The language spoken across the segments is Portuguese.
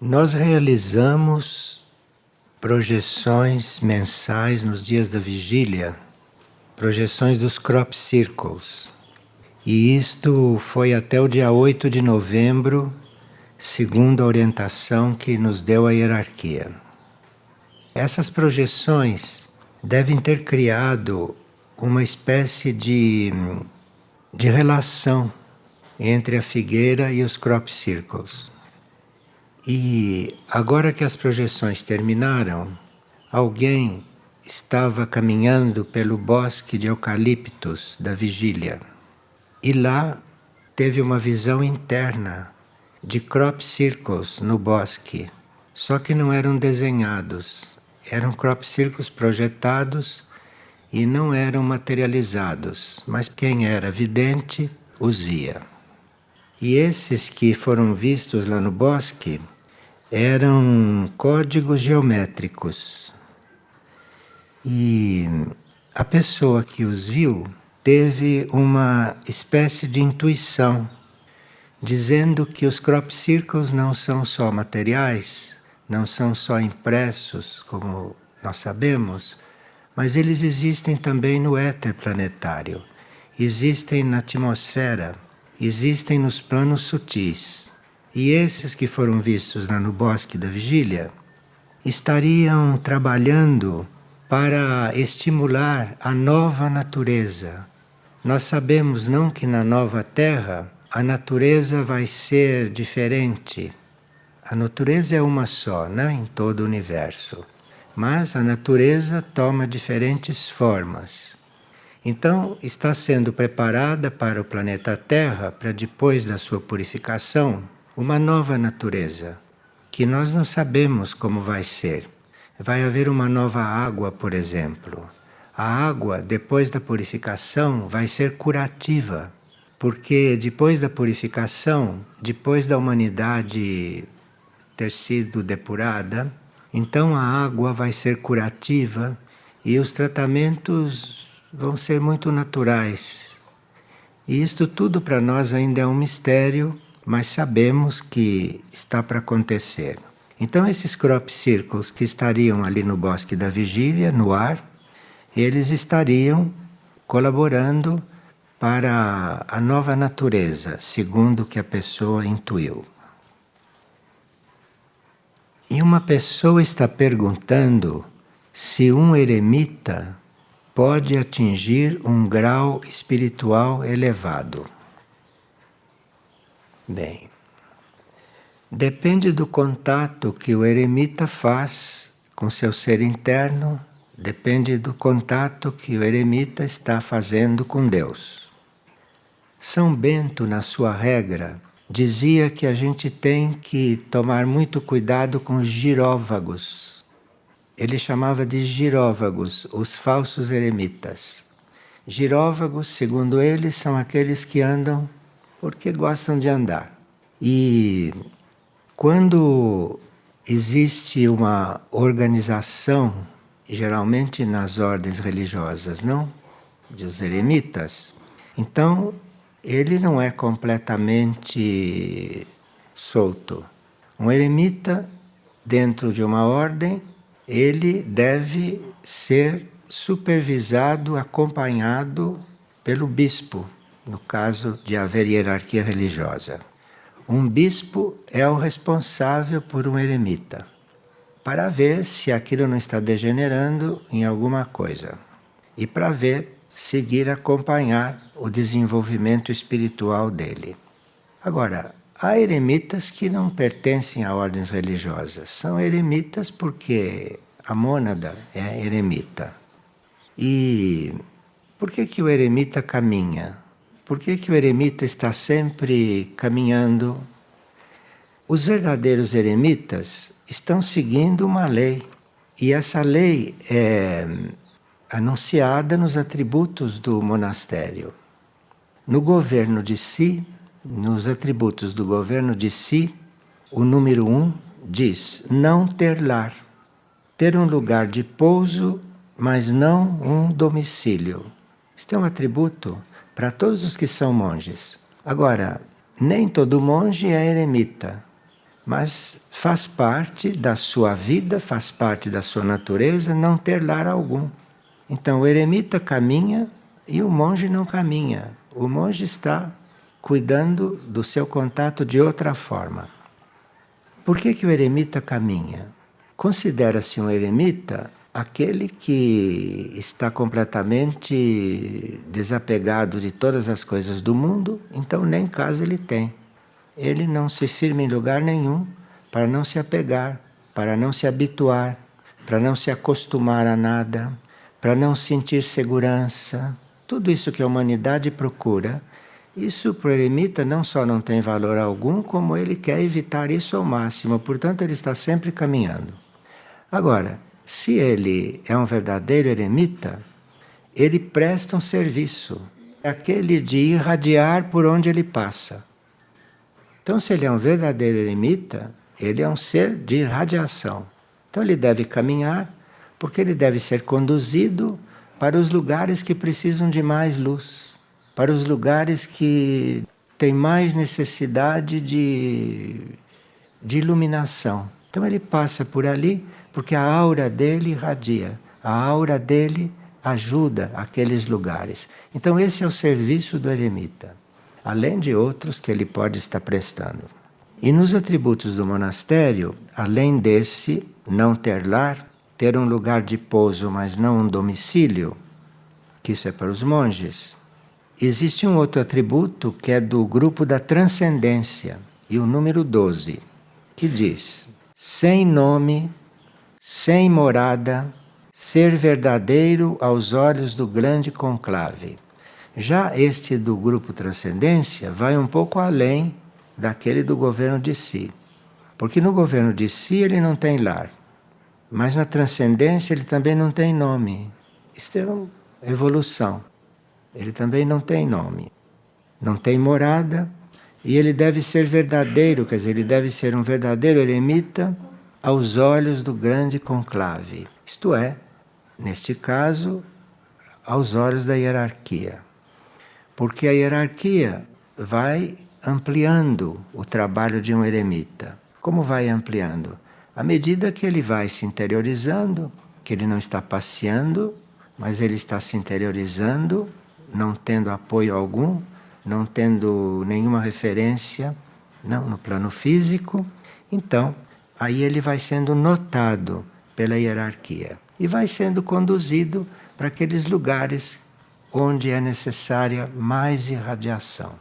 Nós realizamos projeções mensais nos dias da vigília, projeções dos crop circles. E isto foi até o dia 8 de novembro, segundo a orientação que nos deu a hierarquia. Essas projeções devem ter criado uma espécie de relação entre a figueira e os crop circles. E agora que as projeções terminaram, alguém estava caminhando pelo bosque de eucaliptos da vigília. E lá teve uma visão interna de crop circles no bosque. Só que não eram desenhados, eram crop circles projetados e não eram materializados, mas quem era vidente os via. E esses que foram vistos lá no bosque eram códigos geométricos. E a pessoa que os viu teve uma espécie de intuição, dizendo que os crop circles não são só materiais, não são só impressos, como nós sabemos, mas eles existem também no éter planetário, existem na atmosfera, existem nos planos sutis. E esses que foram vistos lá no bosque da vigília estariam trabalhando para estimular a nova natureza. Nós sabemos não que na nova Terra a natureza vai ser diferente. A natureza é uma só, não em todo o universo. Mas a natureza toma diferentes formas. Então, está sendo preparada para o planeta Terra, para depois da sua purificação, uma nova natureza, que nós não sabemos como vai ser. Vai haver uma nova água, por exemplo. A água, depois da purificação, vai ser curativa, porque depois da purificação, depois da humanidade ter sido depurada, então a água vai ser curativa e os tratamentos vão ser muito naturais. E isto tudo para nós ainda é um mistério, mas sabemos que está para acontecer. Então esses crop circles que estariam ali no bosque da vigília, no ar, eles estariam colaborando para a nova natureza, segundo o que a pessoa intuiu. E uma pessoa está perguntando se um eremita pode atingir um grau espiritual elevado. Bem, depende do contato que o eremita faz com seu ser interno, depende do contato que o eremita está fazendo com Deus. São Bento, na sua regra, dizia que a gente tem que tomar muito cuidado com os giróvagos. Ele chamava de giróvagos, os falsos eremitas. Giróvagos, segundo ele, são aqueles que andam porque gostam de andar. E quando existe uma organização, geralmente nas ordens religiosas, não? Dos eremitas, então ele não é completamente solto. Um eremita, dentro de uma ordem, ele deve ser supervisado, acompanhado pelo bispo, no caso de haver hierarquia religiosa. Um bispo é o responsável por um eremita, para ver se aquilo não está degenerando em alguma coisa. E para ver, seguir acompanhar o desenvolvimento espiritual dele. Agora, há eremitas que não pertencem a ordens religiosas. São eremitas porque a mônada é eremita. E por que o eremita caminha? Por que o eremita está sempre caminhando? Os verdadeiros eremitas estão seguindo uma lei. E essa lei é anunciada nos atributos do monastério. No governo de si, nos atributos do governo de si, o número 1 diz não ter lar. Ter um lugar de pouso, mas não um domicílio. Isto é um atributo para todos os que são monges. Agora, nem todo monge é eremita. Mas faz parte da sua vida, faz parte da sua natureza não ter lar algum. Então o eremita caminha e o monge não caminha. O monge está cuidando do seu contato de outra forma. Por que o eremita caminha? Considera-se um eremita aquele que está completamente desapegado de todas as coisas do mundo, então nem casa ele tem. Ele não se firma em lugar nenhum para não se apegar, para não se habituar, para não se acostumar a nada, para não sentir segurança. Tudo isso que a humanidade procura, isso para o eremita não só não tem valor algum, como ele quer evitar isso ao máximo, portanto ele está sempre caminhando. Agora, se ele é um verdadeiro eremita, ele presta um serviço, aquele de irradiar por onde ele passa. Então, se ele é um verdadeiro eremita, ele é um ser de irradiação. Então, ele deve caminhar, porque ele deve ser conduzido para os lugares que precisam de mais luz, para os lugares que têm mais necessidade de iluminação. Então, ele passa por ali, porque a aura dele irradia, a aura dele ajuda aqueles lugares. Então, esse é o serviço do eremita, além de outros que ele pode estar prestando. E nos atributos do monastério, além desse não ter lar, ter um lugar de pouso, mas não um domicílio, que isso é para os monges, existe um outro atributo que é do grupo da transcendência, e o número 12, que diz: sem nome, sem morada, ser verdadeiro aos olhos do grande conclave. Já este do grupo Transcendência vai um pouco além daquele do governo de si. Porque no governo de si ele não tem lar, mas na transcendência ele também não tem nome. Isto é uma evolução. Ele também não tem nome, não tem morada, e ele deve ser verdadeiro, quer dizer, ele deve ser um verdadeiro eremita aos olhos do grande conclave. Isto é, neste caso, aos olhos da hierarquia. Porque a hierarquia vai ampliando o trabalho de um eremita. Como vai ampliando? À medida que ele vai se interiorizando, que ele não está passeando, mas ele está se interiorizando, não tendo apoio algum, não tendo nenhuma referência, não no plano físico, então aí ele vai sendo notado pela hierarquia e vai sendo conduzido para aqueles lugares onde é necessária mais irradiação.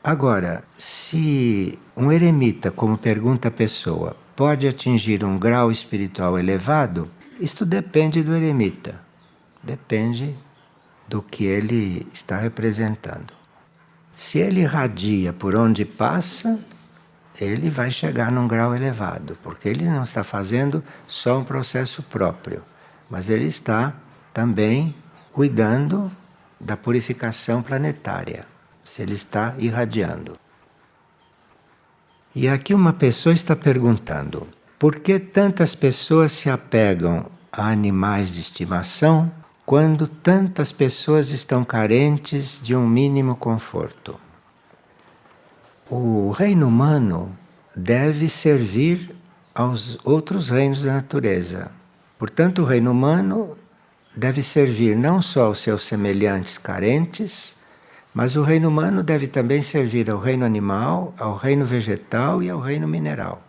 Agora, se um eremita, como pergunta a pessoa, pode atingir um grau espiritual elevado, isto depende do eremita. Depende do que ele está representando. Se ele irradia por onde passa, ele vai chegar num grau elevado, porque ele não está fazendo só um processo próprio, mas ele está também cuidando da purificação planetária, se ele está irradiando. E aqui uma pessoa está perguntando: por que tantas pessoas se apegam a animais de estimação quando tantas pessoas estão carentes de um mínimo conforto? O reino humano deve servir aos outros reinos da natureza. Portanto, o reino humano deve servir não só aos seus semelhantes carentes, mas o reino humano deve também servir ao reino animal, ao reino vegetal e ao reino mineral.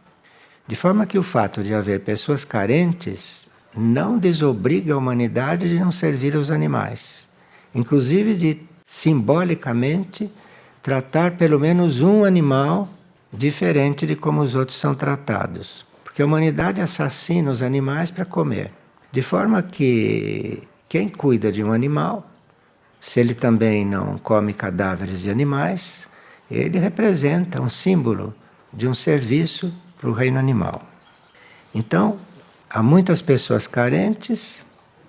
De forma que o fato de haver pessoas carentes não desobriga a humanidade de não servir aos animais. Inclusive de, simbolicamente, tratar pelo menos um animal diferente de como os outros são tratados. Porque a humanidade assassina os animais para comer. De forma que quem cuida de um animal, se ele também não come cadáveres de animais, ele representa um símbolo de um serviço para o reino animal. Então, há muitas pessoas carentes,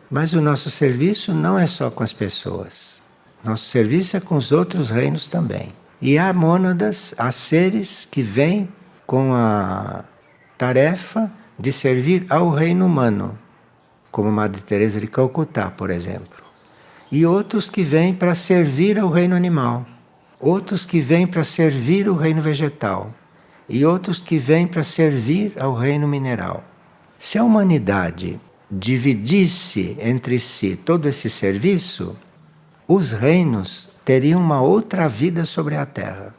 mas o nosso serviço não é só com as pessoas. Nosso serviço é com os outros reinos também. E há mônadas, há seres que vêm com a tarefa de servir ao reino humano, como Madre Teresa de Calcutá, por exemplo. E outros que vêm para servir ao reino animal. Outros que vêm para servir o reino vegetal. e outros que vêm para servir ao reino mineral. Se a humanidade dividisse entre si todo esse serviço, os reinos teriam uma outra vida sobre a Terra.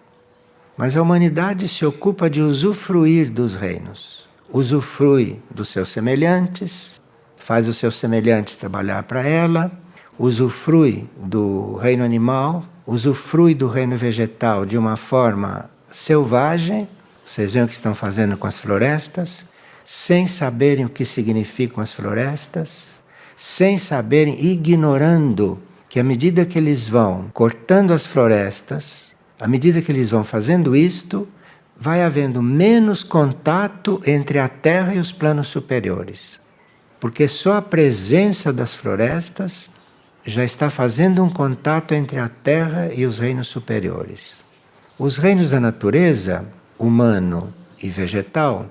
Mas a humanidade se ocupa de usufruir dos reinos. Usufrui dos seus semelhantes, faz os seus semelhantes trabalhar para ela, usufrui do reino animal, usufrui do reino vegetal de uma forma selvagem. Vocês veem o que estão fazendo com as florestas, sem saberem o que significam as florestas, sem saberem, ignorando que à medida que eles vão cortando as florestas, à medida que eles vão fazendo isto, vai havendo menos contato entre a Terra e os planos superiores. Porque só a presença das florestas já está fazendo um contato entre a Terra e os reinos superiores. Os reinos da natureza, humano e vegetal,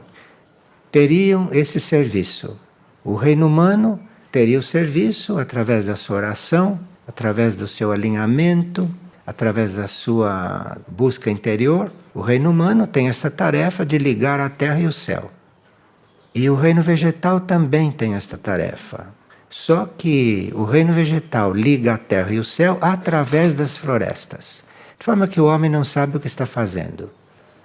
teriam esse serviço. O reino humano teria o serviço através da sua oração, através do seu alinhamento, através da sua busca interior. O reino humano tem esta tarefa de ligar a terra e o céu. E o reino vegetal também tem esta tarefa. Só que o reino vegetal liga a terra e o céu através das florestas. De forma que o homem não sabe o que está fazendo.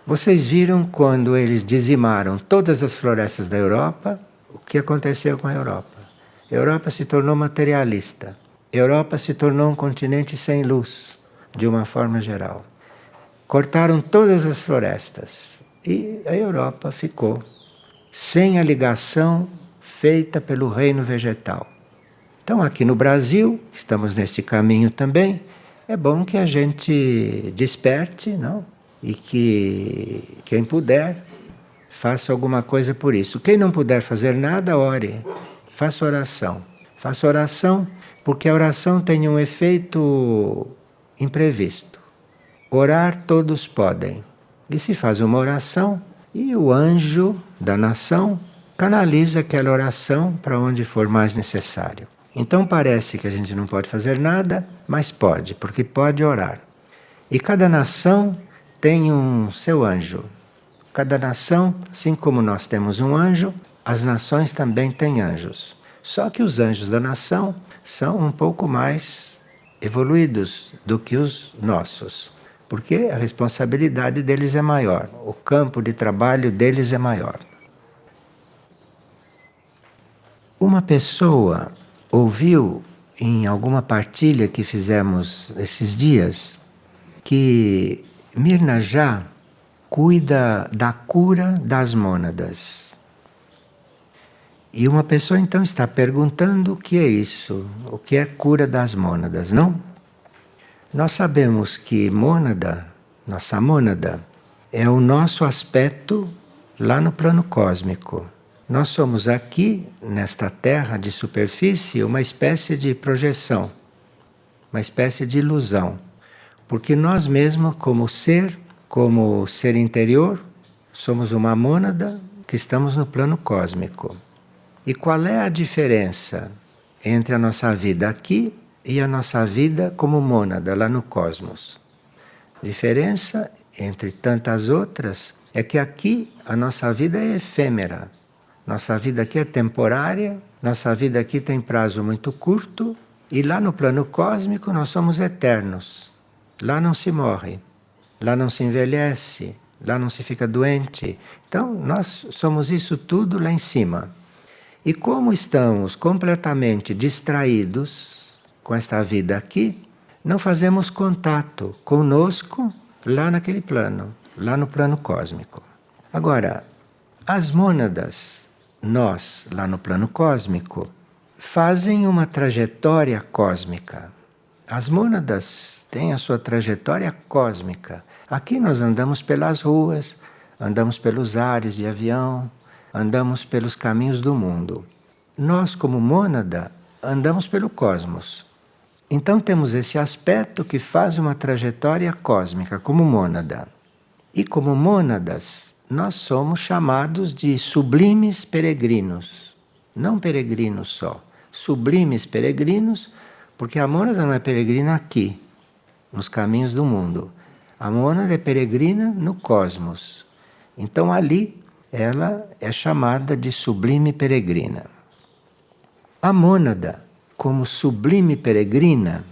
Vocês viram quando eles dizimaram todas as florestas da Europa, o que aconteceu com a Europa? A Europa se tornou materialista. A Europa se tornou um continente sem luz, de uma forma geral. Cortaram todas as florestas e a Europa ficou sem a ligação feita pelo reino vegetal. Então, aqui no Brasil, que estamos neste caminho também, é bom que a gente desperte, não? E que quem puder faça alguma coisa por isso. Quem não puder fazer nada, ore. Faça oração. Faça oração, porque a oração tem um efeito imprevisto. Orar todos podem. E se faz uma oração, e o anjo da nação canaliza aquela oração para onde for mais necessário. Então parece que a gente não pode fazer nada, mas pode, porque pode orar. E cada nação tem um seu anjo. Cada nação, assim como nós temos um anjo, as nações também têm anjos. Só que os anjos da nação são um pouco mais evoluídos do que os nossos, porque a responsabilidade deles é maior, o campo de trabalho deles é maior. Uma pessoa ouviu em alguma partilha que fizemos esses dias que Mirna Já cuida da cura das mônadas. E uma pessoa então está perguntando o que é isso, o que é cura das mônadas, não? Nós sabemos que mônada, nossa mônada, é o nosso aspecto lá no plano cósmico. Nós somos aqui, nesta terra de superfície, uma espécie de projeção, uma espécie de ilusão. Porque nós mesmos, como ser interior, somos uma mônada que estamos no plano cósmico. E qual é a diferença entre a nossa vida aqui e a nossa vida como mônada lá no cosmos? A diferença, entre tantas outras, é que aqui a nossa vida é efêmera. Nossa vida aqui é temporária, nossa vida aqui tem prazo muito curto, e lá no plano cósmico nós somos eternos. Lá não se morre, lá não se envelhece, lá não se fica doente. Então nós somos isso tudo lá em cima. E como estamos completamente distraídos com esta vida aqui, não fazemos contato conosco lá naquele plano, lá no plano cósmico. Agora, as mônadas, nós lá no plano cósmico, fazem uma trajetória cósmica. As mônadas têm a sua trajetória cósmica. Aqui nós andamos pelas ruas, andamos pelos ares de avião, andamos pelos caminhos do mundo. Nós, como mônada, andamos pelo cosmos. Então temos esse aspecto que faz uma trajetória cósmica, como mônada. E como mônadas, nós somos chamados de sublimes peregrinos. Não peregrinos só, sublimes peregrinos, porque a mônada não é peregrina aqui, nos caminhos do mundo. A mônada é peregrina no cosmos. Então ali ela é chamada de sublime peregrina. A mônada, como sublime peregrina,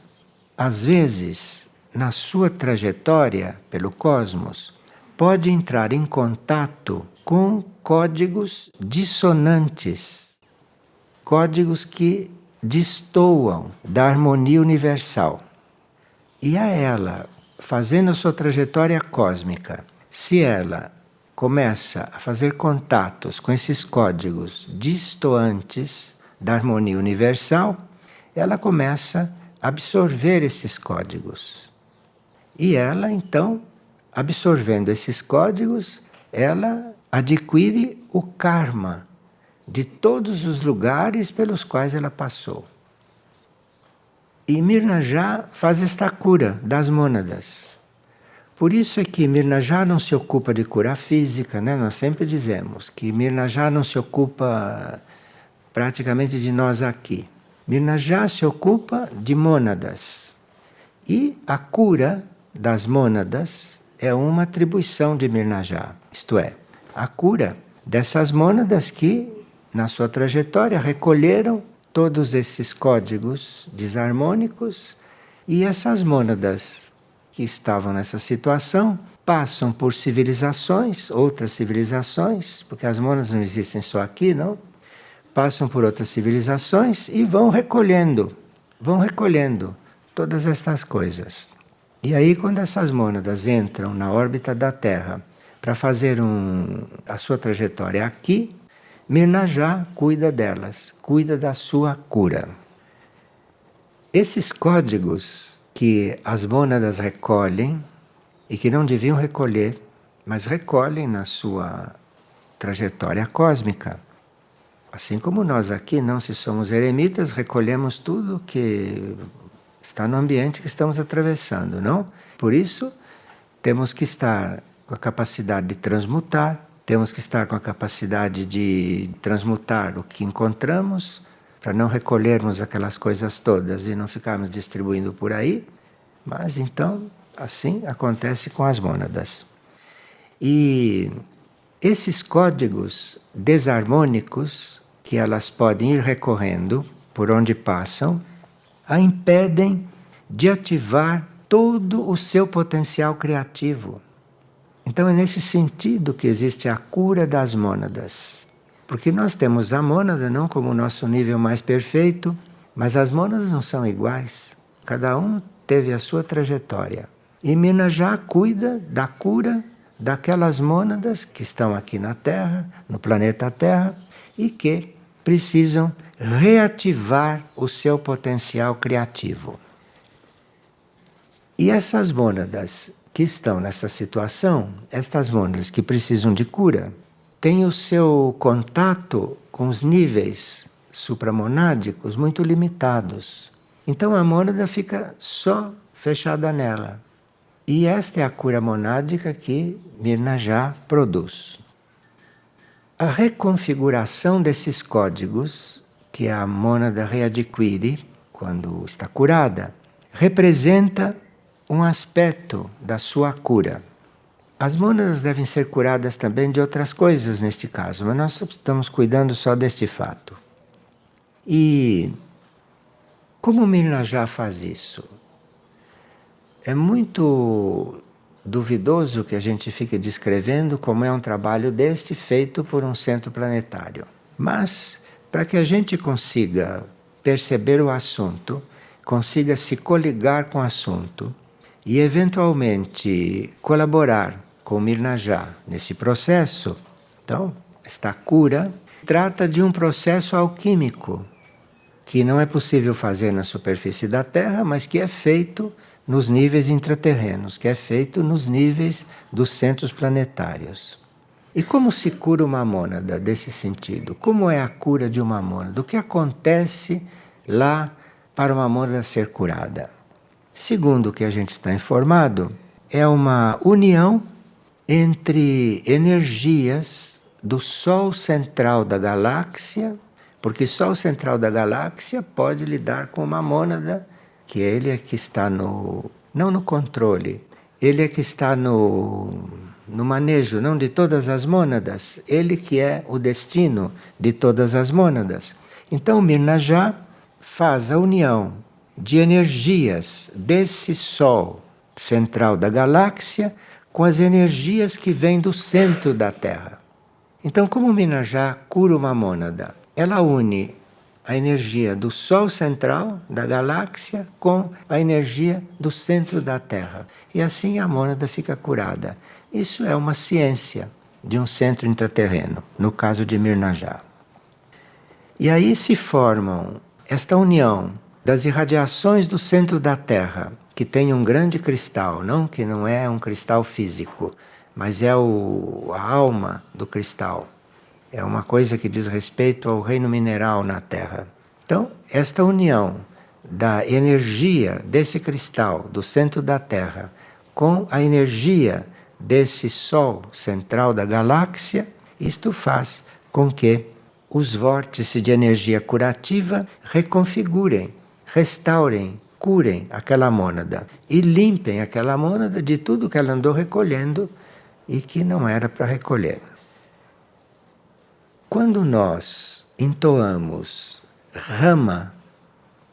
às vezes, na sua trajetória pelo cosmos, pode entrar em contato com códigos dissonantes, códigos que destoam da harmonia universal. E a ela, fazendo a sua trajetória cósmica, se ela começa a fazer contatos com esses códigos distoantes da harmonia universal, ela começa a absorver esses códigos. E ela, então, absorvendo esses códigos, ela adquire o karma de todos os lugares pelos quais ela passou. E Mirnaja faz esta cura das mônadas. Por isso é que Mirnaja não se ocupa de cura física, né? Nós sempre dizemos que Mirnaja não se ocupa praticamente de nós aqui. Mirnaja se ocupa de mônadas. E a cura das mônadas é uma atribuição de Mirnaja. Isto é, a cura dessas mônadas que, na sua trajetória, recolheram todos esses códigos desarmônicos, e essas mônadas que estavam nessa situação passam por civilizações, outras civilizações, porque as mônadas não existem só aqui, não? Passam por outras civilizações e vão recolhendo todas estas coisas. E aí, quando essas mônadas entram na órbita da Terra para fazer a sua trajetória aqui, Mirnaja cuida delas, cuida da sua cura. Esses códigos que as mônadas recolhem, e que não deviam recolher, mas recolhem na sua trajetória cósmica. Assim como nós aqui, não, se somos eremitas, recolhemos tudo que está no ambiente que estamos atravessando, não? Por isso, temos que estar com a capacidade de transmutar, temos que estar com a capacidade de transmutar o que encontramos, para não recolhermos aquelas coisas todas e não ficarmos distribuindo por aí. Mas então, assim acontece com as mônadas. E esses códigos desarmônicos que elas podem ir recorrendo por onde passam, a impedem de ativar todo o seu potencial criativo. Então é nesse sentido que existe a cura das mônadas. Porque nós temos a mônada não como o nosso nível mais perfeito, mas as mônadas não são iguais. Cada um teve a sua trajetória. E Mirnaja cuida da cura daquelas mônadas que estão aqui na Terra, no planeta Terra, e que precisam reativar o seu potencial criativo. E essas mônadas que estão nesta situação, estas mônadas que precisam de cura, têm o seu contato com os níveis supramonádicos muito limitados. Então a mônada fica só fechada nela. E esta é a cura monádica que Mirnaja produz. A reconfiguração desses códigos, que a mônada readquire quando está curada, representa um aspecto da sua cura. As mônadas devem ser curadas também de outras coisas neste caso, mas nós estamos cuidando só deste fato. E como Mirnaja faz isso? É muito duvidoso que a gente fique descrevendo como é um trabalho deste feito por um centro planetário. Mas, para que a gente consiga perceber o assunto, consiga se coligar com o assunto e, eventualmente, colaborar com Mirnaja nesse processo, então, esta cura trata de um processo alquímico que não é possível fazer na superfície da Terra, mas que é feito nos níveis intraterrenos, que é feito nos níveis dos centros planetários. E como se cura uma mônada desse sentido? Como é a cura de uma mônada? O que acontece lá para uma mônada ser curada? Segundo o que a gente está informado, é uma união entre energias do Sol central da galáxia, porque o Sol central da galáxia pode lidar com uma mônada, que ele é que está não no controle, ele é que está no no manejo, não de todas as mônadas, ele que é o destino de todas as mônadas. Então o Mirnajá faz a união de energias desse Sol central da galáxia com as energias que vêm do centro da Terra. Então, como o Mirnajá cura uma mônada, ela une a energia do Sol central da galáxia com a energia do centro da Terra. E assim a mônada fica curada. Isso é uma ciência de um centro intraterreno, no caso de Mirnajá. E aí se formam esta união das irradiações do centro da Terra, que tem um grande cristal, não que não é um cristal físico, mas é a alma do cristal. É uma coisa que diz respeito ao reino mineral na Terra. Então, esta união da energia desse cristal do centro da Terra com a energia desse Sol central da galáxia, isto faz com que os vórtices de energia curativa reconfigurem, restaurem, curem aquela mônada e limpem aquela mônada de tudo que ela andou recolhendo e que não era para recolher. Quando nós entoamos Rama,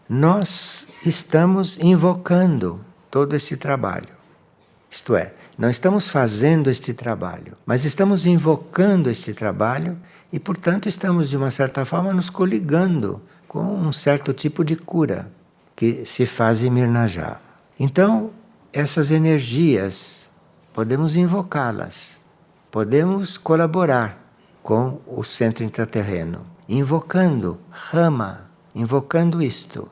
nós estamos invocando todo esse trabalho. Isto é, não estamos fazendo este trabalho, mas estamos invocando este trabalho e, portanto, estamos, de uma certa forma, nos coligando com um certo tipo de cura que se faz em Mirnajá. Então, essas energias, podemos invocá-las, podemos colaborar com o centro intraterreno, invocando Rama, invocando isto.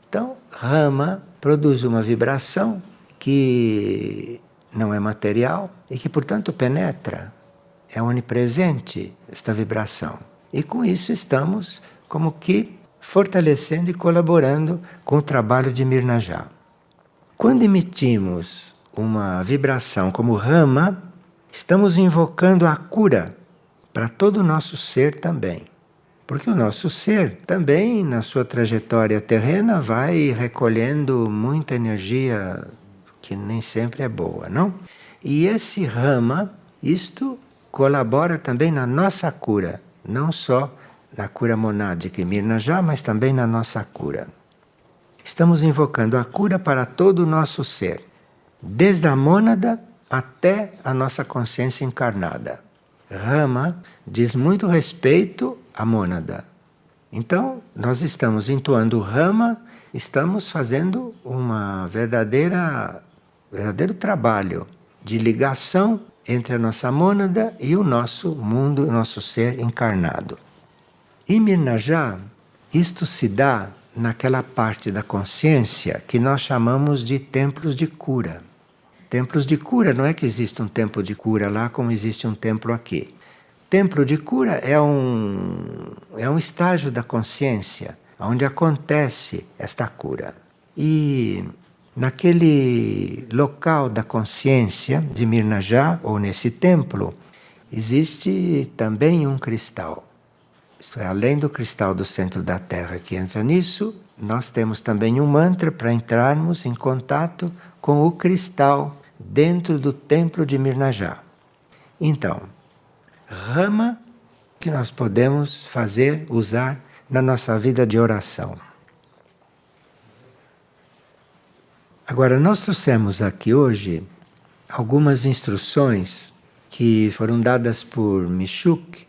Então, Rama produz uma vibração que não é material e que, portanto, penetra. É onipresente esta vibração. E com isso estamos como que fortalecendo e colaborando com o trabalho de Mirnajá. Quando emitimos uma vibração como Rama, estamos invocando a cura para todo o nosso ser também. Porque o nosso ser também, na sua trajetória terrena, vai recolhendo muita energia que nem sempre é boa, não? E esse Rama, isto colabora também na nossa cura, não só na cura monádica em Mirnajá, mas também na nossa cura. Estamos invocando a cura para todo o nosso ser, desde a mônada até a nossa consciência encarnada. Rama diz muito respeito à mônada. Então, nós estamos entoando Rama, estamos fazendo uma verdadeiro trabalho de ligação entre a nossa mônada e o nosso mundo, o nosso ser encarnado. Em Mirnajá, isto se dá naquela parte da consciência que nós chamamos de templos de cura. Templos de cura não é que existe um templo de cura lá como existe um templo aqui. Templo de cura é um estágio da consciência onde acontece esta cura. E naquele local da consciência de Mirnajá, ou nesse templo, existe também um cristal. Isto é, além do cristal do centro da Terra que entra nisso, nós temos também um mantra para entrarmos em contato com o cristal dentro do templo de Mirnajá. Então, Rama que nós podemos fazer, usar na nossa vida de oração. Agora, nós trouxemos aqui hoje algumas instruções que foram dadas por Michouk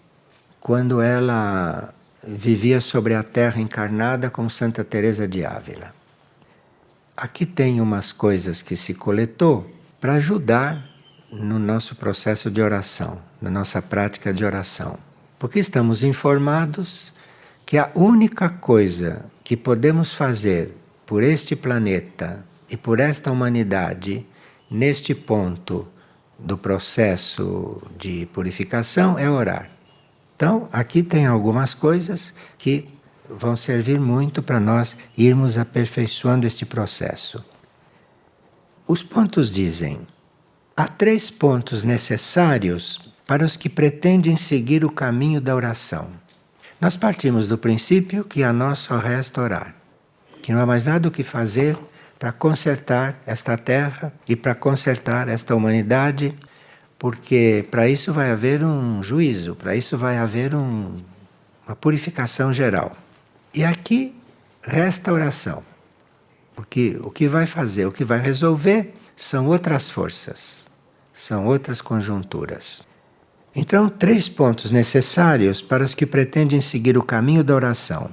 quando ela vivia sobre a Terra encarnada como Santa Teresa de Ávila. Aqui tem umas coisas que se coletou para ajudar no nosso processo de oração, na nossa prática de oração. Porque estamos informados que a única coisa que podemos fazer por este planeta e por esta humanidade, neste ponto do processo de purificação, é orar. Então, aqui tem algumas coisas que vão servir muito para nós irmos aperfeiçoando este processo. Os pontos dizem: há 3 pontos necessários para os que pretendem seguir o caminho da oração. Nós partimos do princípio que a nós só resta orar, que não há mais nada o que fazer para consertar esta terra e para consertar esta humanidade, porque para isso vai haver um juízo, para isso vai haver uma purificação geral. E aqui resta a oração. Porque o que vai fazer, o que vai resolver são outras forças, são outras conjunturas. Então, 3 pontos necessários para os que pretendem seguir o caminho da oração.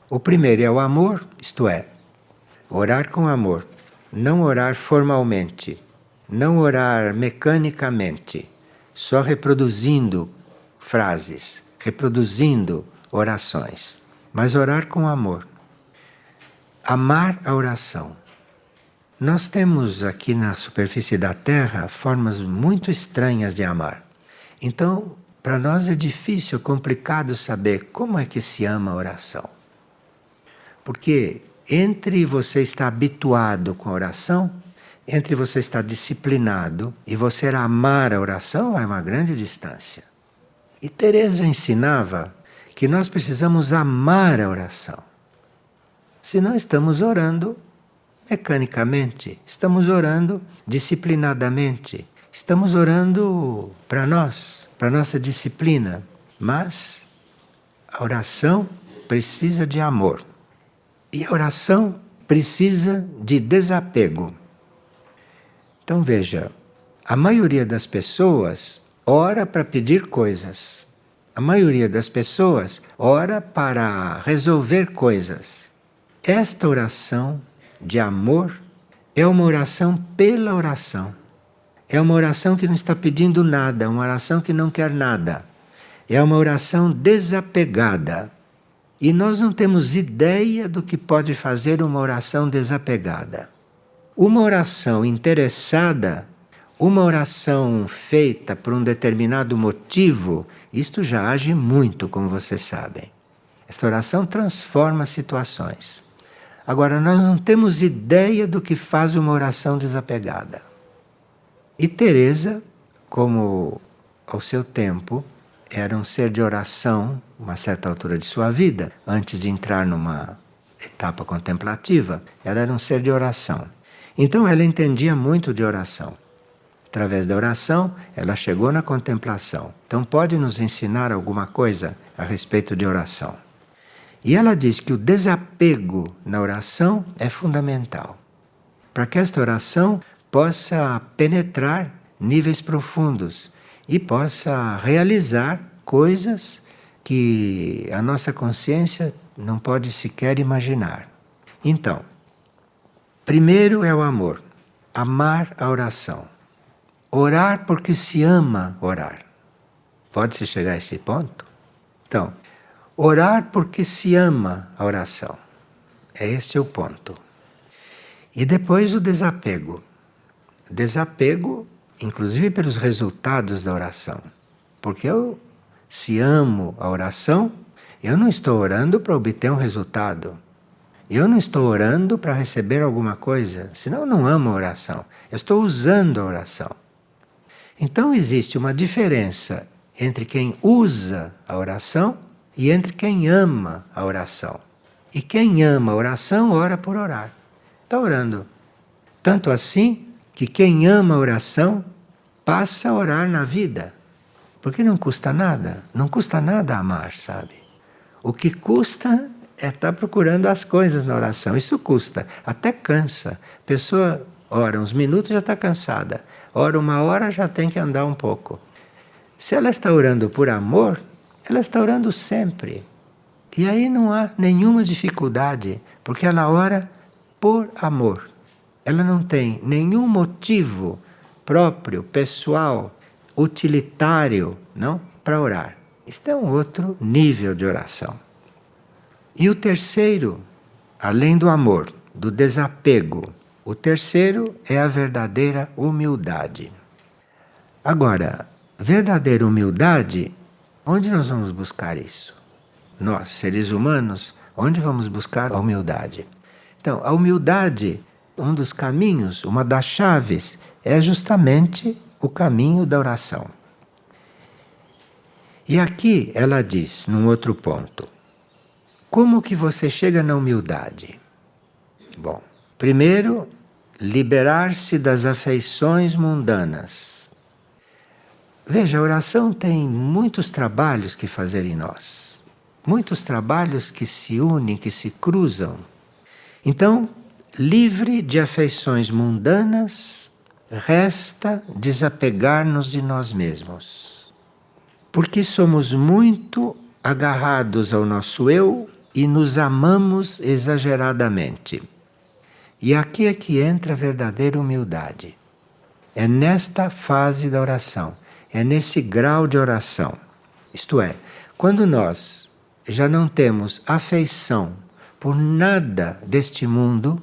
O primeiro é o amor, isto é, orar com amor, não orar formalmente, não orar mecanicamente, só reproduzindo frases, reproduzindo orações, mas orar com amor. Amar a oração. Nós temos aqui na superfície da Terra formas muito estranhas de amar. Então, para nós é difícil, complicado saber como é que se ama a oração. Porque entre você estar habituado com a oração, entre você estar disciplinado e você amar a oração, há uma grande distância. E Teresa ensinava que nós precisamos amar a oração. Senão estamos orando mecanicamente, estamos orando disciplinadamente, estamos orando para nós, para nossa disciplina. Mas a oração precisa de amor. E a oração precisa de desapego. Então veja, a maioria das pessoas ora para pedir coisas. A maioria das pessoas ora para resolver coisas. Esta oração de amor é uma oração pela oração. É uma oração que não está pedindo nada, uma oração que não quer nada. É uma oração desapegada. E nós não temos ideia do que pode fazer uma oração desapegada. Uma oração interessada, uma oração feita por um determinado motivo, isto já age muito, como vocês sabem. Esta oração transforma situações. Agora, nós não temos ideia do que faz uma oração desapegada. E Teresa, como ao seu tempo, era um ser de oração, uma certa altura de sua vida, antes de entrar numa etapa contemplativa, ela era um ser de oração. Então ela entendia muito de oração. Através da oração, ela chegou na contemplação. Então pode nos ensinar alguma coisa a respeito de oração. E ela diz que o desapego na oração é fundamental, para que esta oração possa penetrar níveis profundos e possa realizar coisas que a nossa consciência não pode sequer imaginar. Então, primeiro é o amor, amar a oração. Orar porque se ama orar. Pode-se chegar a esse ponto? Então, orar porque se ama a oração. Este é o ponto. E depois o desapego. Desapego, inclusive pelos resultados da oração. Porque se amo a oração, eu não estou orando para obter um resultado. Eu não estou orando para receber alguma coisa, senão eu não amo a oração. Eu estou usando a oração. Então existe uma diferença entre quem usa a oração e entre quem ama a oração. E quem ama a oração, ora por orar. Está orando. Tanto assim que quem ama a oração passa a orar na vida. Porque não custa nada. Não custa nada amar, sabe? O que custa é estar procurando as coisas na oração. Isso custa. Até cansa. A pessoa ora uns minutos já está cansada. Ora uma hora já tem que andar um pouco. Se ela está orando por amor, ela está orando sempre. E aí não há nenhuma dificuldade, porque ela ora por amor. Ela não tem nenhum motivo próprio, pessoal, utilitário, não, para orar. Isto é um outro nível de oração. E o terceiro, além do amor, do desapego, o terceiro é a verdadeira humildade. Agora, verdadeira humildade, onde nós vamos buscar isso? Nós, seres humanos, onde vamos buscar a humildade? Então, a humildade, um dos caminhos, uma das chaves, é justamente o caminho da oração. E aqui ela diz, num outro ponto, como que você chega na humildade? Bom, primeiro, liberar-se das afeições mundanas. Veja, a oração tem muitos trabalhos que fazer em nós. Muitos trabalhos que se unem, que se cruzam. Então, livre de afeições mundanas, resta desapegar-nos de nós mesmos. Porque somos muito agarrados ao nosso eu e nos amamos exageradamente. E aqui é que entra a verdadeira humildade. É nesta fase da oração, é nesse grau de oração. Isto é, quando nós já não temos afeição por nada deste mundo,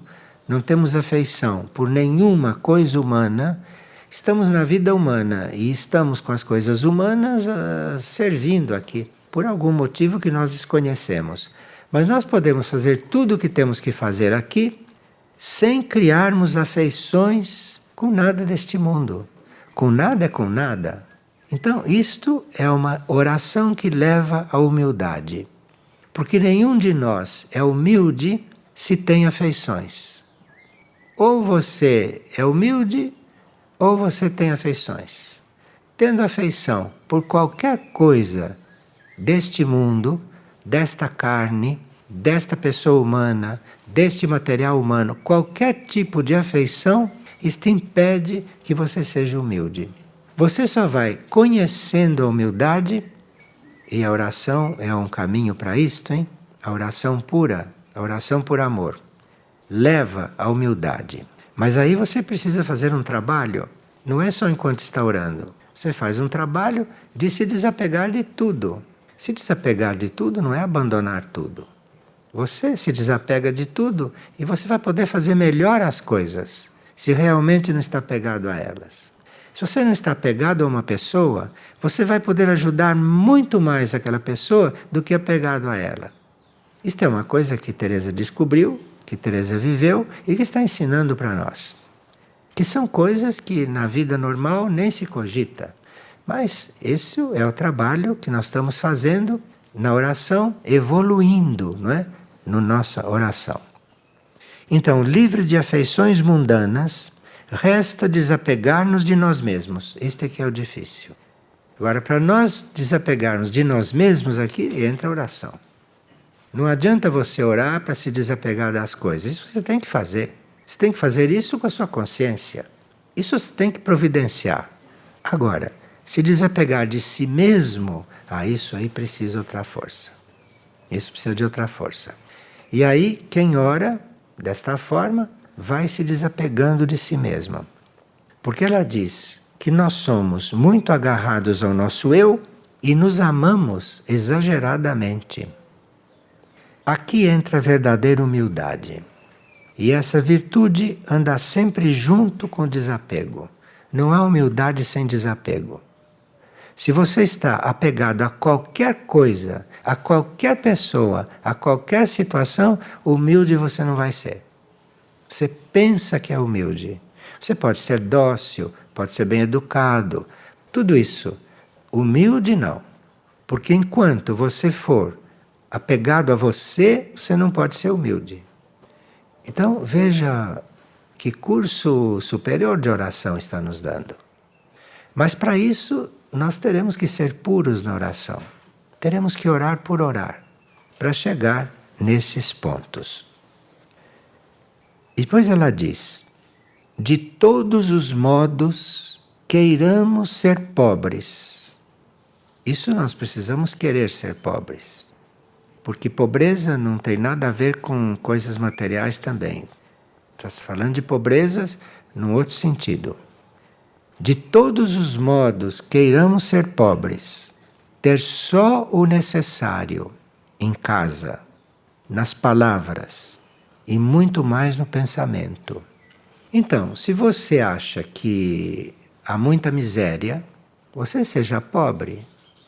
não temos afeição por nenhuma coisa humana, estamos na vida humana e estamos com as coisas humanas servindo aqui, por algum motivo que nós desconhecemos. Mas nós podemos fazer tudo o que temos que fazer aqui sem criarmos afeições com nada deste mundo. Com nada é com nada. Então, isto é uma oração que leva à humildade. Porque nenhum de nós é humilde se tem afeições. Ou você é humilde, ou você tem afeições. Tendo afeição por qualquer coisa deste mundo, desta carne, desta pessoa humana, deste material humano, qualquer tipo de afeição, isto impede que você seja humilde. Você só vai conhecendo a humildade, e a oração é um caminho para isto, hein? A oração pura, a oração por amor, leva à humildade. Mas aí você precisa fazer um trabalho, não é só enquanto está orando. Você faz um trabalho de se desapegar de tudo. Se desapegar de tudo não é abandonar tudo. Você se desapega de tudo e você vai poder fazer melhor as coisas, se realmente não está apegado a elas. Se você não está apegado a uma pessoa, você vai poder ajudar muito mais aquela pessoa do que apegado a ela. Isto é uma coisa que Teresa descobriu, que Teresa viveu e que está ensinando para nós. Que são coisas que na vida normal nem se cogita. Mas esse é o trabalho que nós estamos fazendo na oração, evoluindo, não é? Na nossa oração. Então, livre de afeições mundanas, resta desapegar-nos de nós mesmos. Este é que é o difícil. Agora, para nós desapegarmos de nós mesmos aqui, entra a oração. Não adianta você orar para se desapegar das coisas. Isso você tem que fazer. Você tem que fazer isso com a sua consciência. Isso você tem que providenciar. Agora, se desapegar de si mesmo, isso aí precisa de outra força. Isso precisa de outra força. E aí, quem ora desta forma, vai se desapegando de si mesma. Porque ela diz que nós somos muito agarrados ao nosso eu e nos amamos exageradamente. Aqui entra a verdadeira humildade. E essa virtude anda sempre junto com o desapego. Não há humildade sem desapego. Se você está apegado a qualquer coisa, a qualquer pessoa, a qualquer situação, humilde você não vai ser. Você pensa que é humilde. Você pode ser dócil, pode ser bem educado, tudo isso. Humilde não. Porque enquanto você for apegado a você, você não pode ser humilde. Então veja que curso superior de oração está nos dando. Mas para isso nós teremos que ser puros na oração. Teremos que orar por orar, para chegar nesses pontos. E depois ela diz, de todos os modos queiramos ser pobres. Isso nós precisamos querer ser pobres. Porque pobreza não tem nada a ver com coisas materiais também. Está se falando de pobrezas num outro sentido. De todos os modos queiramos ser pobres, ter só o necessário em casa, nas palavras e muito mais no pensamento. Então, se você acha que há muita miséria, você seja pobre.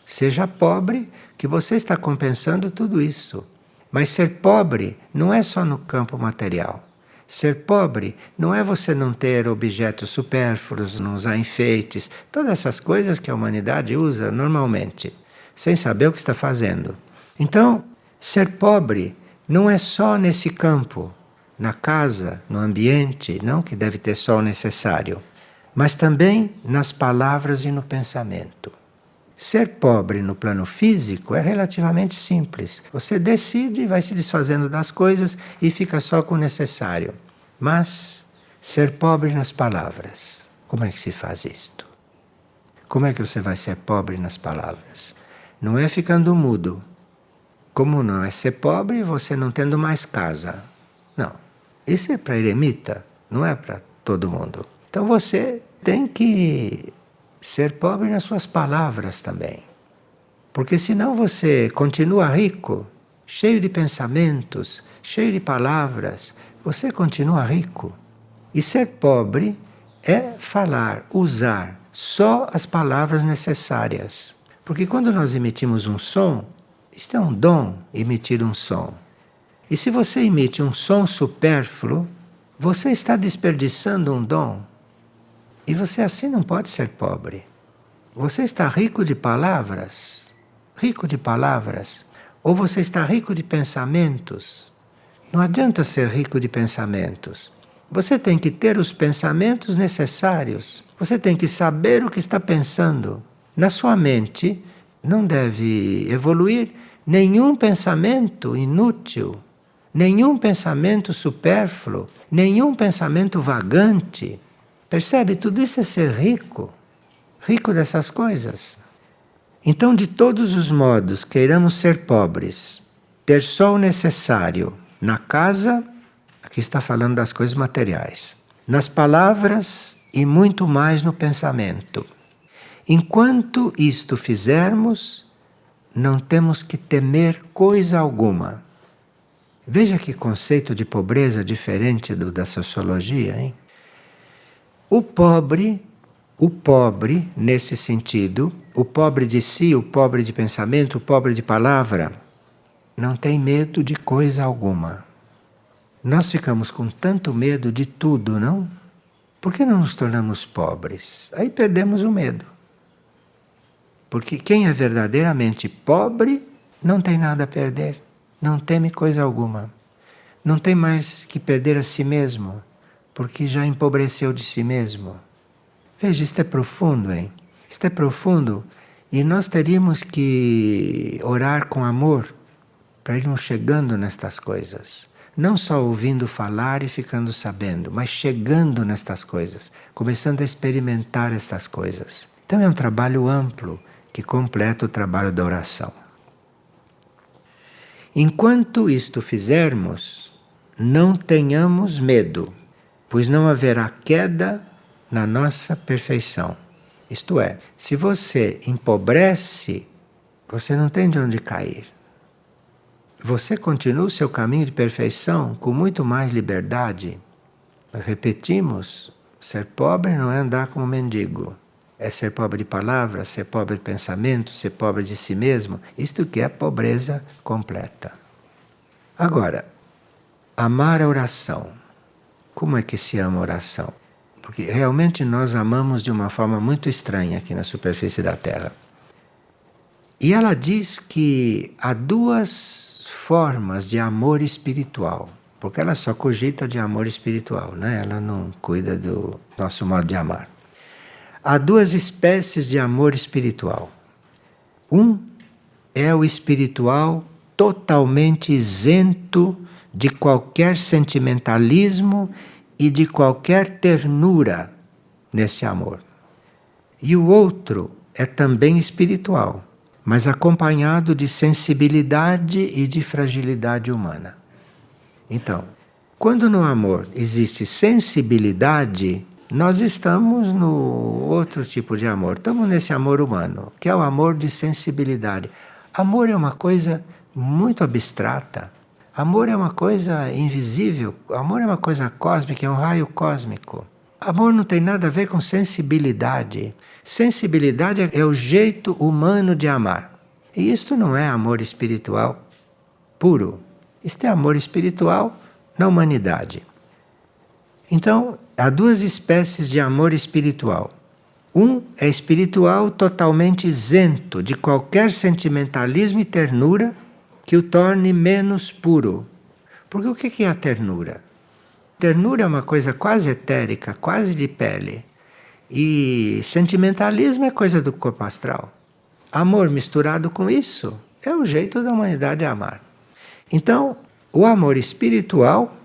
Seja pobre que você está compensando tudo isso. Mas ser pobre não é só no campo material. Ser pobre não é você não ter objetos supérfluos, não usar enfeites, todas essas coisas que a humanidade usa normalmente, sem saber o que está fazendo. Então, ser pobre não é só nesse campo, na casa, no ambiente, não que deve ter só o necessário. mas também nas palavras e no pensamento. Ser pobre no plano físico é relativamente simples. Você decide e vai se desfazendo das coisas e fica só com o necessário. Mas ser pobre nas palavras, como é que se faz isto? Como é que você vai ser pobre nas palavras? Não é ficando mudo. Como não é ser pobre, você não tendo mais casa. Não. Isso é para eremita, não é para todo mundo. Então você tem que ser pobre nas suas palavras também. Porque senão você continua rico, cheio de pensamentos, cheio de palavras, você continua rico. E ser pobre é falar, usar só as palavras necessárias. Porque quando nós emitimos um som, isto é um dom, emitir um som. E se você emite um som supérfluo, você está desperdiçando um dom. E você assim não pode ser pobre. Você está rico de palavras, ou você está rico de pensamentos. Não adianta ser rico de pensamentos. Você tem que ter os pensamentos necessários. Você tem que saber o que está pensando. Na sua mente não deve evoluir nenhum pensamento inútil, nenhum pensamento supérfluo, nenhum pensamento vagante. Percebe? Tudo isso é ser rico, rico dessas coisas. Então, de todos os modos, queiramos ser pobres, ter só o necessário na casa, aqui está falando das coisas materiais, nas palavras e muito mais no pensamento. Enquanto isto fizermos, não temos que temer coisa alguma. Veja que conceito de pobreza diferente do da sociologia, hein? O pobre, nesse sentido, o pobre de si, o pobre de pensamento, o pobre de palavra, não tem medo de coisa alguma. Nós ficamos com tanto medo de tudo, não? Por que não nos tornamos pobres? Aí perdemos o medo. Porque quem é verdadeiramente pobre não tem nada a perder, não teme coisa alguma. Não tem mais que perder a si mesmo, porque já empobreceu de si mesmo. Veja, isto é profundo, hein? Isto é profundo e nós teríamos que orar com amor para irmos chegando nestas coisas. Não só ouvindo falar e ficando sabendo, mas chegando nestas coisas, começando a experimentar estas coisas. Então é um trabalho amplo que completa o trabalho da oração. Enquanto isto fizermos, não tenhamos medo, pois não haverá queda na nossa perfeição. Isto é, se você empobrece, você não tem de onde cair. Você continua o seu caminho de perfeição com muito mais liberdade. Mas repetimos, ser pobre não é andar como mendigo. É ser pobre de palavras, ser pobre de pensamento, ser pobre de si mesmo. Isto que é pobreza completa. Agora, amar a oração. Como é que se ama a oração? Porque realmente nós amamos de uma forma muito estranha aqui na superfície da Terra. E ela diz que há duas formas de amor espiritual. Porque ela só cogita de amor espiritual, né? Ela não cuida do nosso modo de amar. Há duas espécies de amor espiritual. Um é o espiritual totalmente isento de qualquer sentimentalismo e de qualquer ternura nesse amor. E o outro é também espiritual, mas acompanhado de sensibilidade e de fragilidade humana. Então, quando no amor existe sensibilidade, nós estamos no outro tipo de amor. Estamos nesse amor humano, que é o amor de sensibilidade. Amor é uma coisa muito abstrata. Amor é uma coisa invisível. Amor é uma coisa cósmica, é um raio cósmico. Amor não tem nada a ver com sensibilidade. Sensibilidade é o jeito humano de amar. E isto não é amor espiritual puro. Isto é amor espiritual na humanidade. Então, há duas espécies de amor espiritual. Um é espiritual totalmente isento de qualquer sentimentalismo e ternura que o torne menos puro. Porque o que é a ternura? Ternura é uma coisa quase etérica, quase de pele. E sentimentalismo é coisa do corpo astral. Amor misturado com isso é o jeito da humanidade amar. Então, o amor espiritual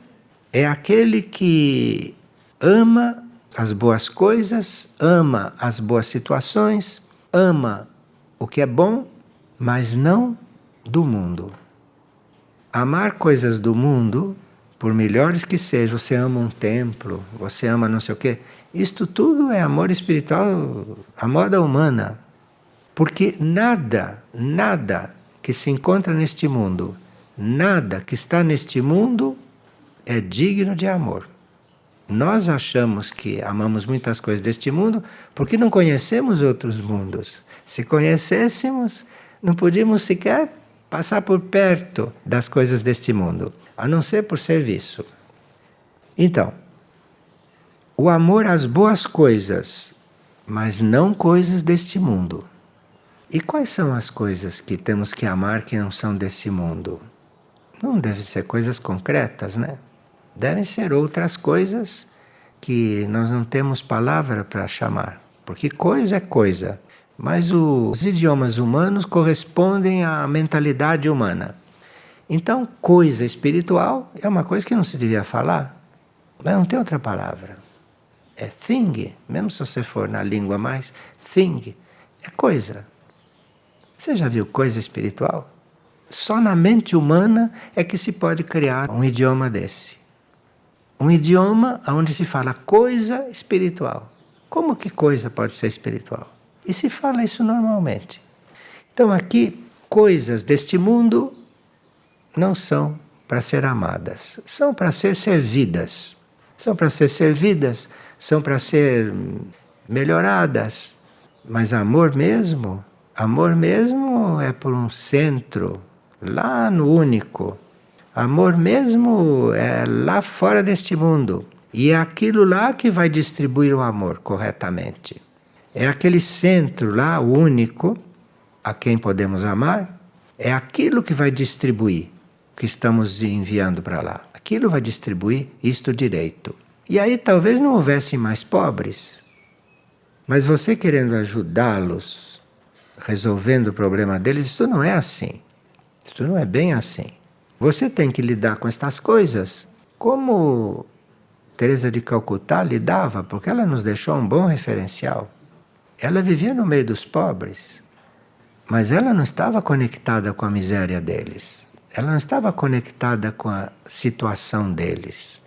é aquele que ama as boas coisas, ama as boas situações, ama o que é bom, mas não do mundo. Amar coisas do mundo, por melhores que sejam, você ama um templo, você ama não sei o quê, isto tudo é amor espiritual, a moda humana. Porque nada que se encontra neste mundo, nada que está neste mundo é digno de amor. Nós achamos que amamos muitas coisas deste mundo porque não conhecemos outros mundos. Se conhecêssemos, não podíamos sequer passar por perto das coisas deste mundo, a não ser por serviço. Então, o amor às boas coisas, mas não coisas deste mundo. E quais são as coisas que temos que amar que não são desse mundo? Não devem ser coisas concretas, né? Devem ser outras coisas que nós não temos palavra para chamar. Porque coisa é coisa. Mas os idiomas humanos correspondem à mentalidade humana. Então, coisa espiritual é uma coisa que não se devia falar. Mas não tem outra palavra. É thing, mesmo se você for na língua mais, thing, é coisa. Você já viu coisa espiritual? Só na mente humana é que se pode criar um idioma desse. Um idioma onde se fala coisa espiritual. Como que coisa pode ser espiritual? E se fala isso normalmente. Então aqui, coisas deste mundo não são para ser amadas, são para ser servidas. São para ser servidas, são para ser melhoradas. Mas amor mesmo é por um centro, lá no único. Amor mesmo é lá fora deste mundo. E é aquilo lá que vai distribuir o amor corretamente. É aquele centro lá, o único, a quem podemos amar, é aquilo que vai distribuir o que estamos enviando para lá. Aquilo vai distribuir isto direito. E aí talvez não houvesse mais pobres. Mas você querendo ajudá-los, resolvendo o problema deles, isso não é assim. Isso não é bem assim. Você tem que lidar com estas coisas como Teresa de Calcutá lidava, porque ela nos deixou um bom referencial. Ela vivia no meio dos pobres, mas ela não estava conectada com a miséria deles. Ela não estava conectada com a situação deles.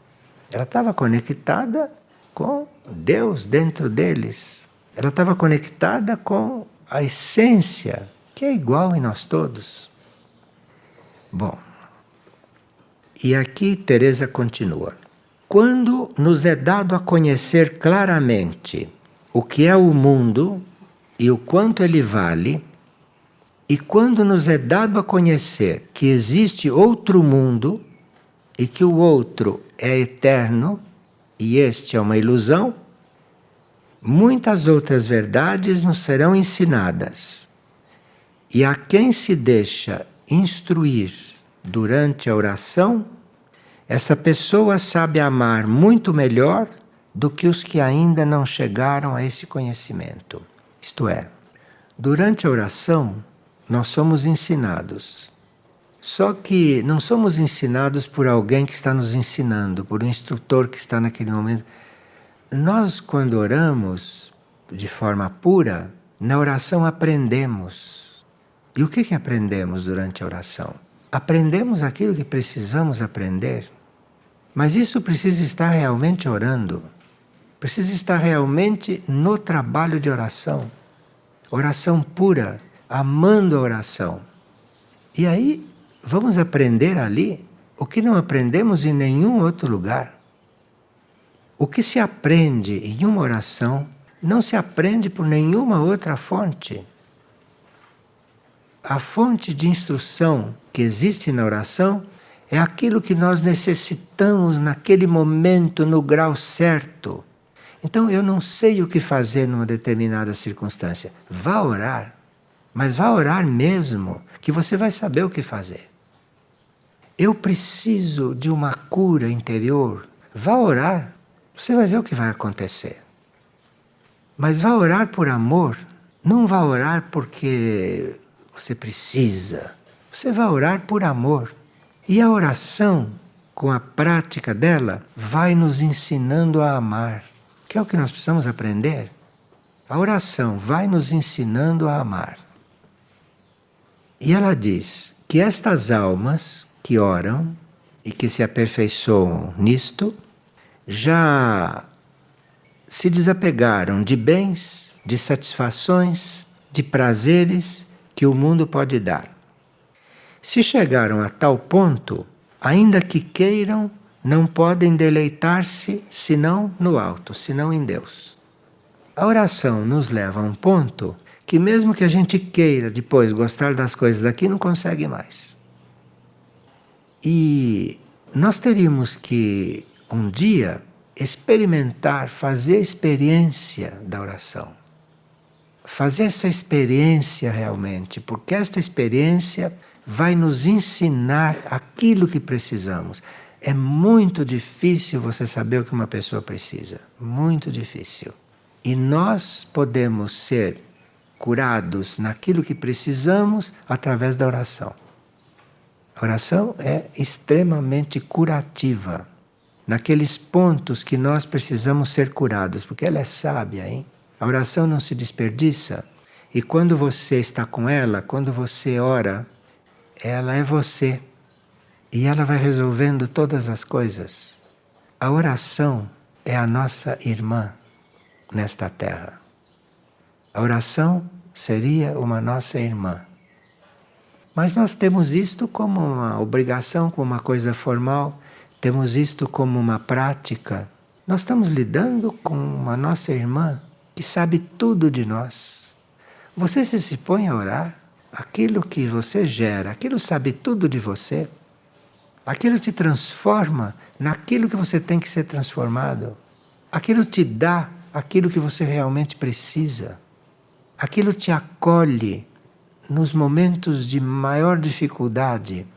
Ela estava conectada com Deus dentro deles. Ela estava conectada com a essência, que é igual em nós todos. Bom, e aqui Teresa continua. Quando nos é dado a conhecer claramente o que é o mundo e o quanto ele vale, e quando nos é dado a conhecer que existe outro mundo e que o outro é eterno e este é uma ilusão, muitas outras verdades nos serão ensinadas. E a quem se deixa instruir durante a oração, essa pessoa sabe amar muito melhor do que os que ainda não chegaram a esse conhecimento. Isto é, durante a oração, nós somos ensinados. Só que não somos ensinados por alguém que está nos ensinando, por um instrutor que está naquele momento. Nós, quando oramos de forma pura, na oração aprendemos. E o que aprendemos durante a oração? Aprendemos aquilo que precisamos aprender. Mas isso precisa estar realmente orando. Precisa estar realmente no trabalho de oração. Oração pura, amando a oração. E aí vamos aprender ali o que não aprendemos em nenhum outro lugar. O que se aprende em uma oração não se aprende por nenhuma outra fonte. A fonte de instrução que existe na oração é aquilo que nós necessitamos naquele momento, no grau certo. Então eu não sei o que fazer numa determinada circunstância. Vá orar, mas vá orar mesmo, que você vai saber o que fazer. Eu preciso de uma cura interior. Vá orar, você vai ver o que vai acontecer. Mas vá orar por amor. Não vá orar porque você precisa. Você vai orar por amor. E a oração, com a prática dela, vai nos ensinando a amar. Que é o que nós precisamos aprender. A oração vai nos ensinando a amar. E ela diz que estas almas que oram e que se aperfeiçoam nisto, já se desapegaram de bens, de satisfações, de prazeres que o mundo pode dar. Se chegaram a tal ponto, ainda que queiram, não podem deleitar-se senão no alto, senão em Deus. A oração nos leva a um ponto que mesmo que a gente queira depois gostar das coisas daqui, não consegue mais. E nós teríamos que um dia experimentar, fazer a experiência da oração. Fazer essa experiência realmente, porque esta experiência vai nos ensinar aquilo que precisamos. É muito difícil você saber o que uma pessoa precisa. Muito difícil. E nós podemos ser curados naquilo que precisamos através da oração. A oração é extremamente curativa. Naqueles pontos que nós precisamos ser curados, porque ela é sábia, hein? A oração não se desperdiça. E quando você está com ela, quando você ora, ela é você. E ela vai resolvendo todas as coisas. A oração é a nossa irmã nesta terra. A oração seria uma nossa irmã. Mas nós temos isto como uma obrigação, como uma coisa formal, temos isto como uma prática. Nós estamos lidando com uma nossa irmã que sabe tudo de nós. Você se põe a orar, aquilo que você gera, aquilo sabe tudo de você. Aquilo te transforma naquilo que você tem que ser transformado. Aquilo te dá aquilo que você realmente precisa. Aquilo te acolhe nos momentos de maior dificuldade.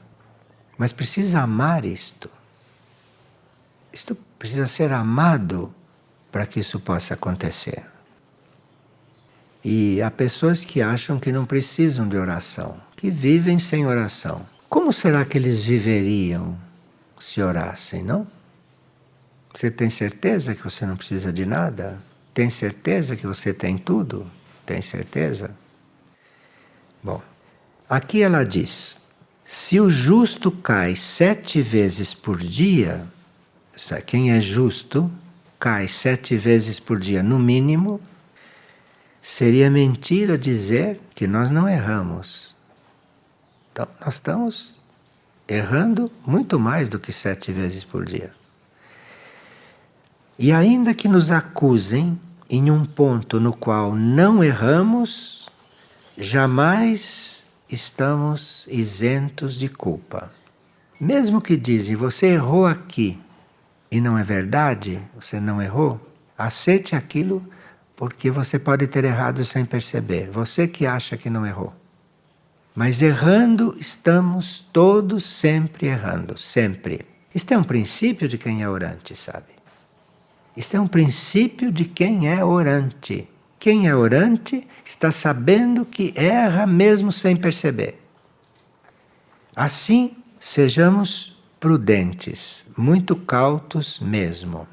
Mas precisa amar isto. Isto precisa ser amado para que isso possa acontecer. E há pessoas que acham que não precisam de oração, que vivem sem oração. Como será que eles viveriam se orassem, não? Você tem certeza que você não precisa de nada? Tem certeza que você tem tudo? Tem certeza? Bom, aqui ela diz: se o justo cai 7 vezes por dia, quem é justo cai 7 vezes por dia no mínimo, seria mentira dizer que nós não erramos. Então, nós estamos errando muito mais do que 7 vezes por dia. E ainda que nos acusem em um ponto no qual não erramos, jamais estamos isentos de culpa. Mesmo que dizem, você errou aqui, e não é verdade, você não errou, aceite aquilo porque você pode ter errado sem perceber. Você que acha que não errou. Mas errando, estamos todos sempre errando, sempre. Isto é um princípio de quem é orante, sabe? Isto é um princípio de quem é orante. Quem é orante está sabendo que erra mesmo sem perceber. Assim, sejamos prudentes, muito cautos mesmo.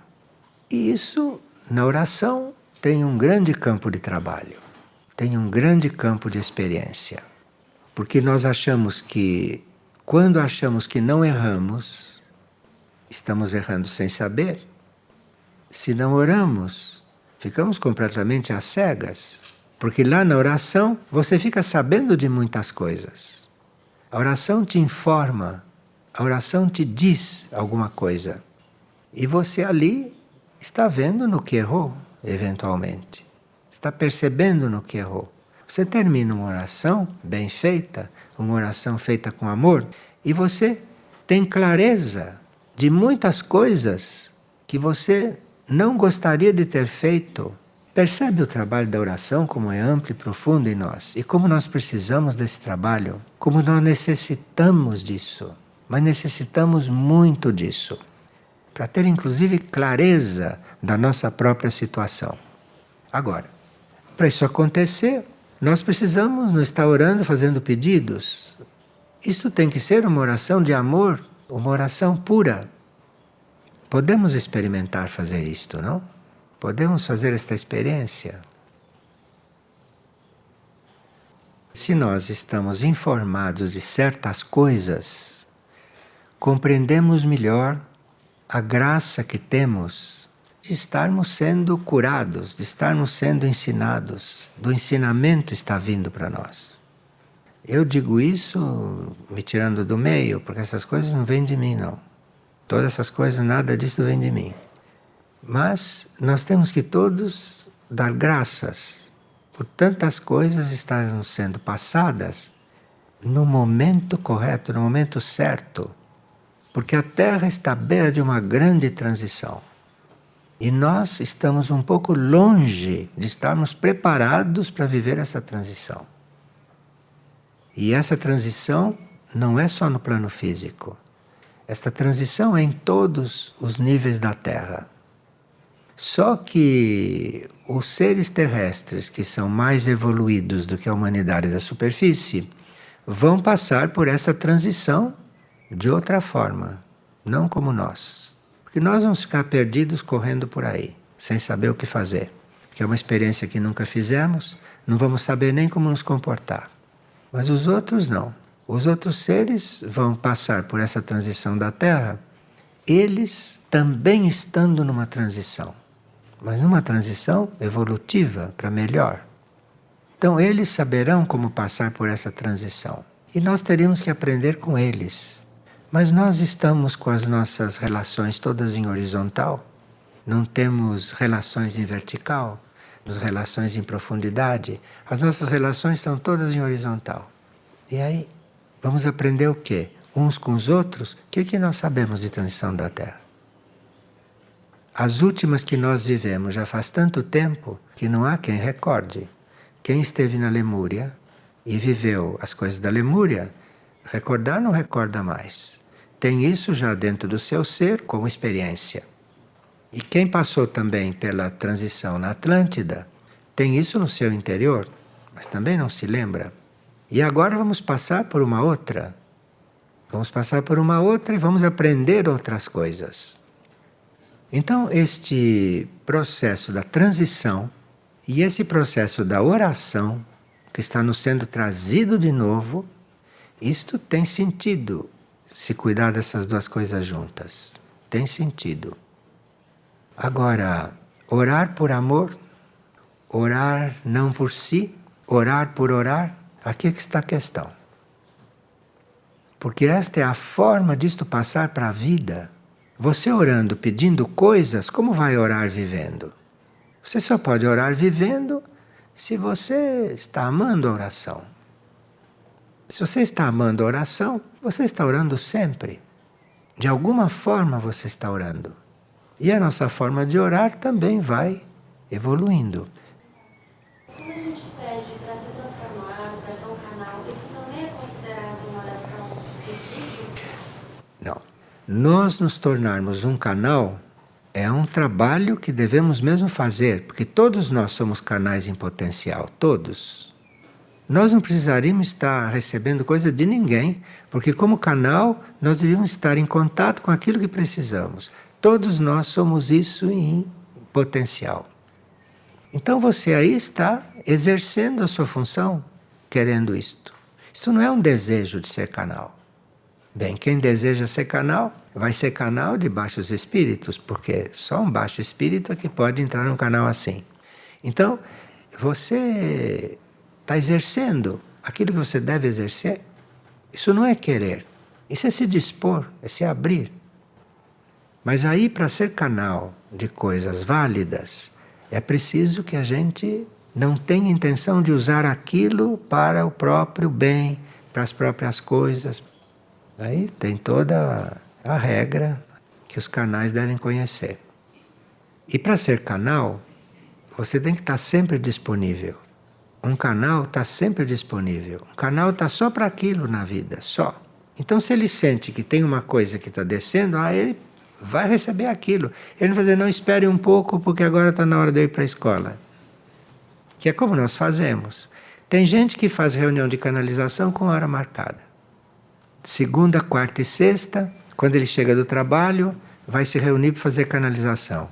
E isso, na oração, tem um grande campo de trabalho, tem um grande campo de experiência. Porque nós achamos que, quando achamos que não erramos, estamos errando sem saber. Se não oramos, ficamos completamente às cegas. Porque lá na oração, você fica sabendo de muitas coisas. A oração te informa, a oração te diz alguma coisa. E você ali está vendo no que errou, eventualmente. Está percebendo no que errou. Você termina uma oração bem feita, uma oração feita com amor, e você tem clareza de muitas coisas que você não gostaria de ter feito. Percebe o trabalho da oração como é amplo e profundo em nós e como nós precisamos desse trabalho, como nós necessitamos disso, mas necessitamos muito disso, para ter inclusive clareza da nossa própria situação. Agora, Para isso acontecer, nós precisamos não estar orando, fazendo pedidos. Isso tem que ser uma oração de amor, uma oração pura. Podemos experimentar fazer isto, não? Podemos fazer esta experiência. Se nós estamos informados de certas coisas, compreendemos melhor a graça que temos de estarmos sendo curados, de estarmos sendo ensinados. Do ensinamento está vindo para nós. Eu digo isso me tirando do meio, porque essas coisas não vêm de mim, não. Todas essas coisas, nada disso vem de mim. Mas nós temos que todos dar graças por tantas coisas estarem sendo passadas no momento correto, no momento certo. Porque a Terra está à beira de uma grande transição. E nós estamos um pouco longe de estarmos preparados para viver essa transição. E essa transição não é só no plano físico. Esta transição é em todos os níveis da Terra. Só que os seres terrestres que são mais evoluídos do que a humanidade da superfície vão passar por essa transição de outra forma, não como nós. Porque nós vamos ficar perdidos correndo por aí, sem saber o que fazer. Porque é uma experiência que nunca fizemos, não vamos saber nem como nos comportar. Mas os outros não. Os outros seres vão passar por essa transição da Terra, eles também estando numa transição. Mas numa transição evolutiva para melhor. Então eles saberão como passar por essa transição. E nós teríamos que aprender com eles. Mas nós estamos com as nossas relações todas em horizontal. Não temos relações em vertical, as relações em profundidade. As nossas relações são todas em horizontal. E aí, vamos aprender o quê? Uns com os outros? O que nós sabemos de transição da Terra? As últimas que nós vivemos já faz tanto tempo que não há quem recorde. Quem esteve na Lemúria e viveu as coisas da Lemúria, recordar não recorda mais. Tem isso já dentro do seu ser como experiência. E quem passou também pela transição na Atlântida, tem isso no seu interior, mas também não se lembra. E agora vamos passar por uma outra. Vamos passar por uma outra e vamos aprender outras coisas. Então, este processo da transição e esse processo da oração, que está nos sendo trazido de novo, isto tem sentido, se cuidar dessas duas coisas juntas. Tem sentido. Agora, orar por amor, orar não por si, orar por orar, aqui é que está a questão. Porque esta é a forma disto passar para a vida. Você orando, pedindo coisas, como vai orar vivendo? Você só pode orar vivendo se você está amando a oração. Se você está amando a oração, você está orando sempre. De alguma forma você está orando. E a nossa forma de orar também vai evoluindo. Quando a gente pede para ser transformado, para ser um canal, isso também é considerado uma oração pedida? Não. Nós nos tornarmos um canal é um trabalho que devemos mesmo fazer, porque todos nós somos canais em potencial, todos. Nós não precisaríamos estar recebendo coisa de ninguém, porque como canal nós devíamos estar em contato com aquilo que precisamos. Todos nós somos isso em potencial. Então você aí está exercendo a sua função, querendo isto. Isto não é um desejo de ser canal. Bem, quem deseja ser canal, vai ser canal de baixos espíritos, porque só um baixo espírito é que pode entrar num canal assim. Então, você está exercendo aquilo que você deve exercer. Isso não é querer, isso é se dispor, é se abrir. Mas aí, para ser canal de coisas válidas, é preciso que a gente não tenha intenção de usar aquilo para o próprio bem, para as próprias coisas. Aí tem toda a regra que os canais devem conhecer. E para ser canal, você tem que estar sempre disponível. Um canal está sempre disponível. Um canal está só para aquilo na vida, só. Então, se ele sente que tem uma coisa que está descendo, ele vai receber aquilo. Ele não vai dizer, não, espere um pouco, porque agora está na hora de eu ir para a escola. que é como nós fazemos. Tem gente que faz reunião de canalização com hora marcada. Segunda, quarta e sexta, quando ele chega do trabalho, vai se reunir para fazer canalização.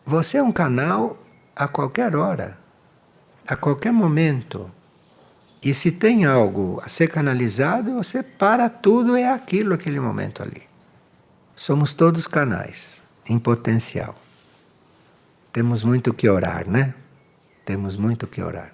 Você é um canal a qualquer hora, a qualquer momento. E se tem algo a ser canalizado, você para tudo, é aquilo, aquele momento ali. Somos todos canais, em potencial. Temos muito que orar, né? Temos muito que orar.